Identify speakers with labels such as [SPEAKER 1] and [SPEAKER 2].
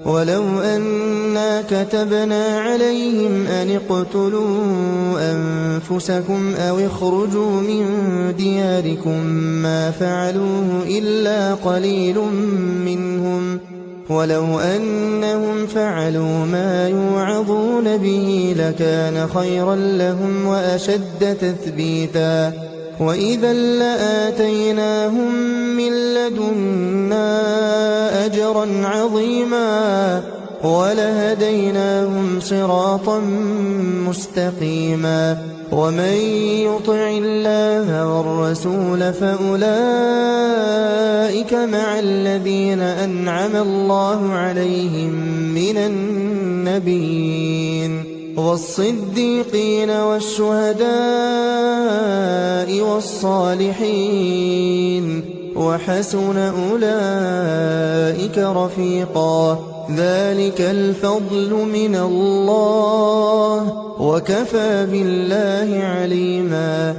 [SPEAKER 1] ولو أنا كتبنا عليهم أن اقتلوا أنفسكم أو اخرجوا من دياركم ما فعلوه إلا قليل منهم ولو أنهم فعلوا ما يوعظون به لكان خيرا لهم وأشد تثبيتا وإذا لآتيناهم من لدنا أجرا عظيما ولهديناهم صراطا مستقيما ومن يطع الله والرسول فأولئك مع الذين أنعم الله عليهم من النبيين والصديقين والشهداء والصالحين وحسن أولئك رفيقا ذلك الفضل من الله وكفى بالله عليما